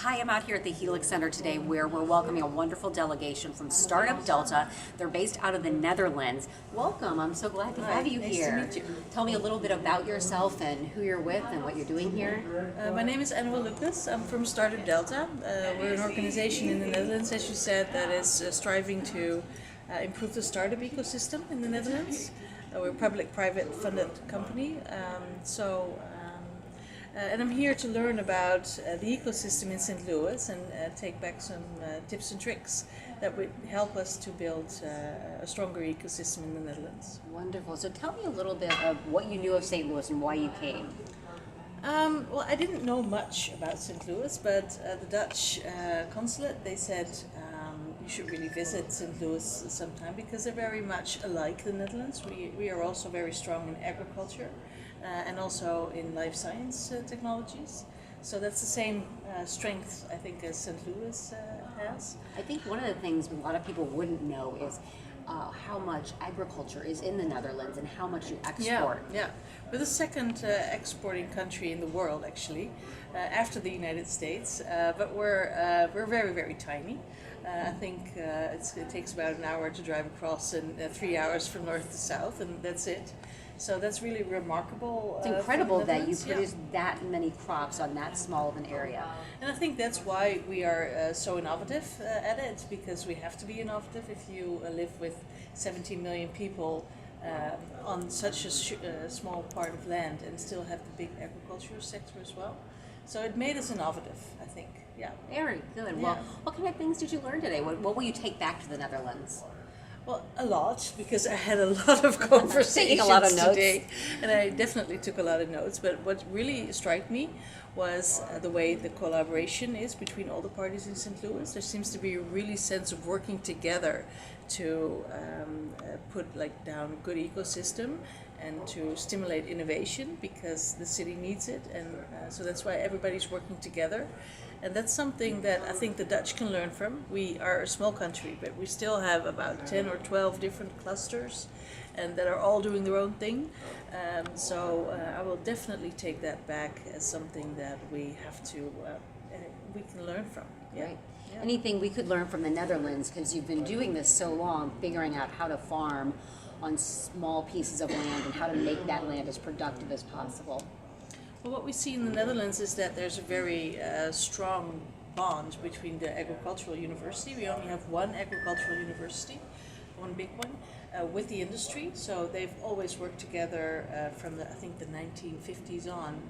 Hi, I'm out here at the Helix Center today where we're welcoming a wonderful delegation from Startup Delta. They're based out of the Netherlands. Welcome, I'm so glad to have you here. Nice to meet you. Tell me a little bit about yourself and who you're with and what you're doing here. My name is Anne-Wil Lucas. I'm from Startup Delta. We're an organization in the Netherlands, as you said, that is striving to improve the startup ecosystem in the Netherlands. We're a public-private funded company. And I'm here to learn about the ecosystem in St. Louis and take back some tips and tricks that would help us to build a stronger ecosystem in the Netherlands. Wonderful. So tell me a little bit of what you knew of St. Louis and why you came. Well, I didn't know much about St. Louis, but the Dutch consulate, they said you should really visit St. Louis sometime because they're very much alike the Netherlands. We are also very strong in agriculture and also in life science technologies. So that's the same strength, I think, as St. Louis has. I think one of the things a lot of people wouldn't know is how much agriculture is in the Netherlands and how much you export. Yeah. We're the second exporting country in the world, actually, after the United States. But we're very, very tiny. I think it takes about an hour to drive across and 3 hours from north to south, and that's it. So that's really remarkable. It's incredible that you produce that many crops on that small of an area. And I think that's why we are so innovative at it, because we have to be innovative if you live with 17 million people on such a small part of land and still have the big agricultural sector as well. So it made us innovative, I think. Yeah. Very good. Yeah. Well, what kind of things did you learn today? What will you take back to the Netherlands? Well, a lot, because I had a lot of conversations Taking a lot of notes. today, and I definitely took a lot of notes. But what really struck me was the way the collaboration is between all the parties in St. Louis. There seems to be a really sense of working together to put down a good ecosystem and to stimulate innovation, because the city needs it, and so that's why everybody's working together. And that's something that I think the Dutch can learn from. We are a small country, but we still have about 10 or 12 different clusters and that are all doing their own thing. So I will definitely take that back as something that we have to, we can learn from. Yeah. Right. Yeah. Anything we could learn from the Netherlands, because you've been doing this so long, figuring out how to farm on small pieces of land and how to make that land as productive as possible. Well, what we see in the Netherlands is that there's a very strong bond between the agricultural university. We only have one agricultural university, one big one, with the industry. So they've always worked together from I think the 1950s on,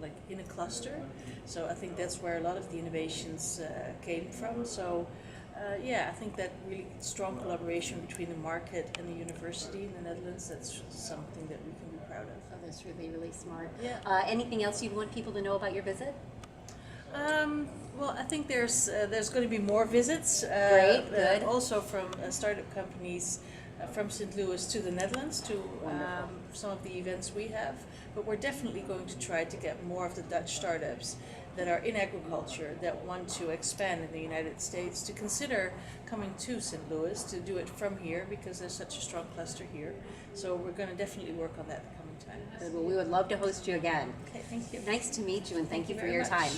like in a cluster. So I think that's where a lot of the innovations came from. So I think that really strong collaboration between the market and the university in the Netherlands, that's something that we can be proud of. Oh, that's really, really smart. Yeah. Anything else you'd want people to know about your visit? Well, I think there's going to be more visits. Great, good. Also from startup companies from St. Louis to the Netherlands to some of the events we have. But we're definitely going to try to get more of the Dutch startups that are in agriculture that want to expand in the United States to consider coming to St. Louis to do it from here, because there's such a strong cluster here. So we're going to definitely work on that the coming time. Good. Well, we would love to host you again. Okay, thank you. Nice to meet you, and thank you for very your much. time.